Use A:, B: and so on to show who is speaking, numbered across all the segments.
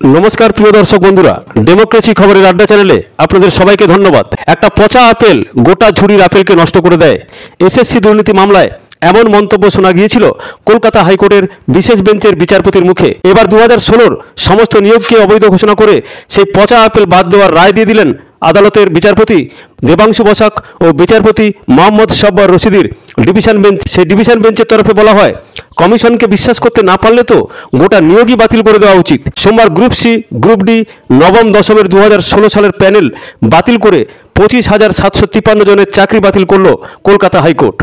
A: নমস্কার প্রিয় দর্শক বন্ধুরা, ডেমোক্রেসি খবরের আড্ডা চ্যানেলে আপনাদের সবাইকে ধন্যবাদ। একটা পচা আপেল গোটা ঝুড়ির আপেলকে নষ্ট করে দেয়। এসএসসি দুর্নীতি মামলায় এমন মন্তব্য শোনা গিয়েছিল কলকাতা হাইকোর্টের বিশেষ বেঞ্চের বিচারপতির মুখে। এবার 2016 সমস্ত নিয়োগকে অবৈধ ঘোষণা করে সেই পচা আপেল বাদ দেওয়ার রায় দিয়ে দিলেন আদালতের বিচারপতি দেবাংশু বসাক ও বিচারপতি মোহাম্মদ সব্বার রশিদির ডিভিশন বেঞ্চ। সেই ডিভিশন বেঞ্চের তরফে বলা হয়, কমিশনকে বিশ্বাস করতে না পারলে তো গোটা নিয়োগই বাতিল করে দেওয়া উচিত। সোমবার গ্রুপ সি, গ্রুপ ডি, নবম দশমের 2016 সালের প্যানেল বাতিল করে 25,753 জনের চাকরি বাতিল করল কলকাতা হাইকোর্ট।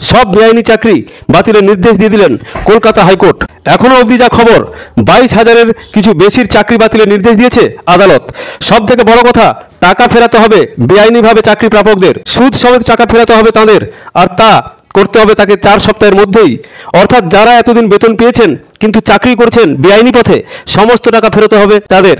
A: সব বেআইনি চাকরি বাতিলের নির্দেশ দিয়ে দিলেন কলকাতা হাইকোর্ট। এখনও অবধি যা খবর, 22,000-এর কিছু বেশির চাকরি বাতিলের নির্দেশ দিয়েছে আদালত। সব থেকে বড় কথা, টাকা ফেরাতে হবে বেআইনিভাবে চাকরি প্রাপকদের, সুদ সমেত টাকা ফেরাতে হবে তাদের, আর তা করতে হবে তাকে 4 সপ্তাহের মধ্যেই। অর্থাৎ যারা এতদিন বেতন পেয়েছেন কিন্তু চাকরি করছেন বেআইনি পথে, সমস্ত টাকা ফেরাতে হবে তাদের।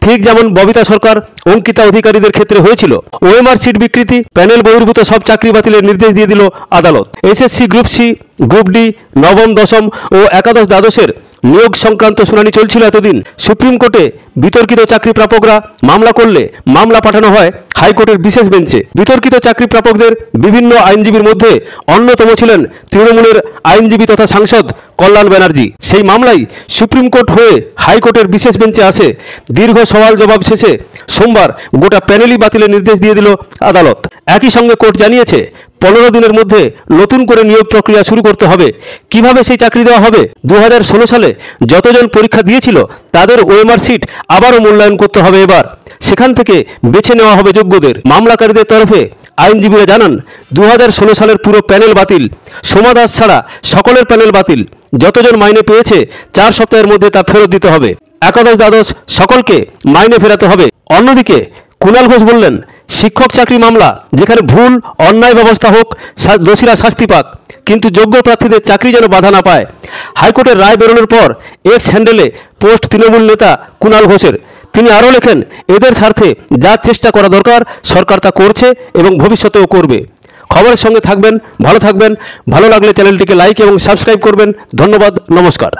A: ঠিক যেমন ববিতা সরকার, অঙ্কিতা অধিকারীদের ক্ষেত্রে হয়েছিল। ওএমআর সিট বিকৃতি, প্যানেল বহির্ভূত সব চাকরি বাতিলের নির্দেশ দিয়ে দিল আদালত। SSC group C, group D, নবম দশম ও একাদশ দ্বাদশের নিয়োগ সংক্রান্ত শুনানি চলছিল এতদিন। সুপ্রিম কোর্টে বিতর্কিত চাকরি প্রাপকরা মামলা করলে মামলা পাঠানো হয় হাইকোর্টের বিশেষ বেঞ্চে। বিতর্কিত চাকরি প্রাপকদের বিভিন্ন আইনজীবীর মধ্যে অন্যতম ছিলেন তৃণমূলের আইনজীবী তথা সাংসদ কল্যাণ ব্যানার্জি। সেই মামলাই সুপ্রিম কোর্ট হয়ে হাইকোর্টের বিশেষ বেঞ্চে আসে। দীর্ঘ সওয়াল জবাব শেষে সোমবার গোটা প্যানেলই বাতিলের নির্দেশ দিয়ে দিল আদালত। একই সঙ্গে কোর্ট জানিয়েছে 15 দিনের মধ্যে নতুন করে নিয়োগ প্রক্রিয়া শুরু করতে হবে। কিভাবে সেই চাকরি দেওয়া হবে? 2016 সালে যতজন পরীক্ষা দিয়েছিল তাদের ওএমআর সিট আবারও মূল্যায়ন করতে হবে এবার। সেখান থেকে বেছে নেওয়া হবে যোগ্যদের। মামলাকারীদের তরফে আইনজীবীরা জানান, 2016 সালের পুরো প্যানেল বাতিল। সোমা দাস ছাড়া সকলের প্যানেল বাতিল। যতজন মাইনে পেয়েছে 4 সপ্তাহের মধ্যে তা ফেরত দিতে হবে। একাদশ দ্বাদশ সকলকে মাইনে ফেরাতে হবে। অন্যদিকে কুণাল ঘোষ বললেন, শিক্ষক চাকরি মামলা যেখানে ভুল অন্যায় ব্যবস্থা হোক, দোষীরা শাস্তি পাক, কিন্তু যোগ্য প্রার্থীদের চাকরি যেন বাধা না পায়। হাইকোর্টের রায় বেরোনোর পর এক্স হ্যান্ডেলে পোস্ট তৃণমূল নেতা কুণাল ঘোষের। তিনি আরও লেখেন, এদের স্বার্থে যা চেষ্টা করা দরকার সরকার তা করছে এবং ভবিষ্যতেও করবে। খবরের সঙ্গে থাকবেন, ভালো থাকবেন। ভালো লাগলে চ্যানেলটিকে লাইক এবং সাবস্ক্রাইব করবেন। ধন্যবাদ, নমস্কার।